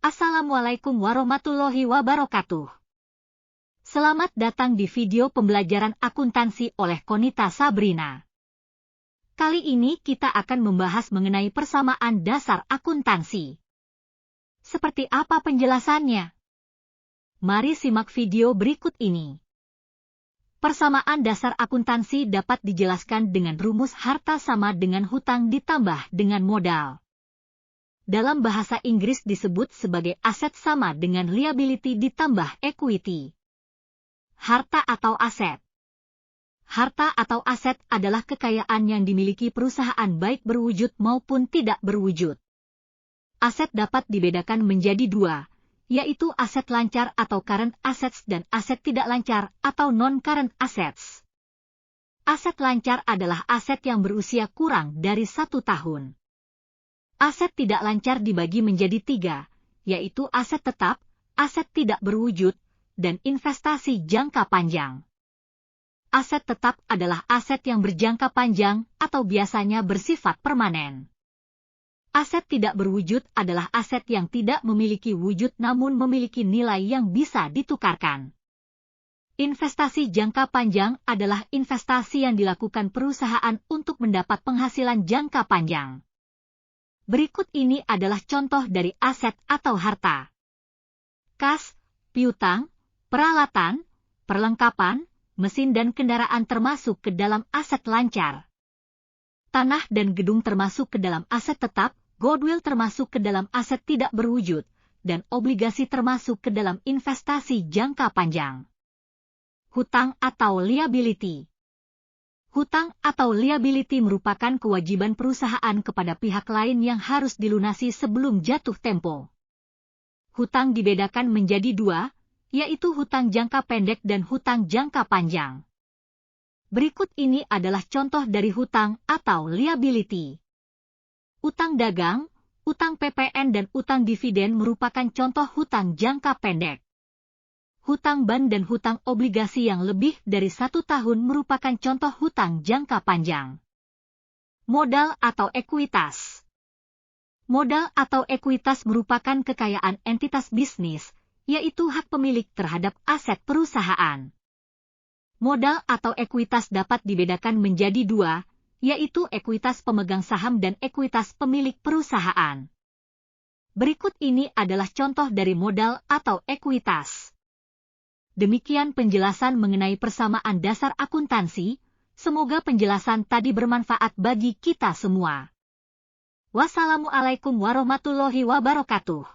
Assalamualaikum warahmatullahi wabarakatuh. Selamat datang di video pembelajaran akuntansi oleh Konita Sabrina. Kali ini kita akan membahas mengenai persamaan dasar akuntansi. Seperti apa penjelasannya? Mari simak video berikut ini. Persamaan dasar akuntansi dapat dijelaskan dengan rumus harta sama dengan hutang ditambah dengan modal. Dalam bahasa Inggris disebut sebagai aset sama dengan liability ditambah equity. Harta atau aset. Harta atau aset adalah kekayaan yang dimiliki perusahaan baik berwujud maupun tidak berwujud. Aset dapat dibedakan menjadi dua, yaitu aset lancar atau current assets dan aset tidak lancar atau non-current assets. Aset lancar adalah aset yang berusia kurang dari 1 tahun. Aset tidak lancar dibagi menjadi 3, yaitu aset tetap, aset tidak berwujud, dan investasi jangka panjang. Aset tetap adalah aset yang berjangka panjang atau biasanya bersifat permanen. Aset tidak berwujud adalah aset yang tidak memiliki wujud namun memiliki nilai yang bisa ditukarkan. Investasi jangka panjang adalah investasi yang dilakukan perusahaan untuk mendapat penghasilan jangka panjang. Berikut ini adalah contoh dari aset atau harta. Kas, piutang, peralatan, perlengkapan, mesin dan kendaraan termasuk ke dalam aset lancar. Tanah dan gedung termasuk ke dalam aset tetap, goodwill termasuk ke dalam aset tidak berwujud, dan obligasi termasuk ke dalam investasi jangka panjang. Hutang atau liability. Hutang atau liability merupakan kewajiban perusahaan kepada pihak lain yang harus dilunasi sebelum jatuh tempo. Hutang dibedakan menjadi dua, yaitu hutang jangka pendek dan hutang jangka panjang. Berikut ini adalah contoh dari hutang atau liability. Utang dagang, utang PPN dan utang dividen merupakan contoh hutang jangka pendek. Hutang ban dan hutang obligasi yang lebih dari 1 tahun merupakan contoh hutang jangka panjang. Modal atau ekuitas. Modal atau ekuitas merupakan kekayaan entitas bisnis, yaitu hak pemilik terhadap aset perusahaan. Modal atau ekuitas dapat dibedakan menjadi dua, yaitu ekuitas pemegang saham dan ekuitas pemilik perusahaan. Berikut ini adalah contoh dari modal atau ekuitas. Demikian penjelasan mengenai persamaan dasar akuntansi. Semoga penjelasan tadi bermanfaat bagi kita semua. Wassalamualaikum warahmatullahi wabarakatuh.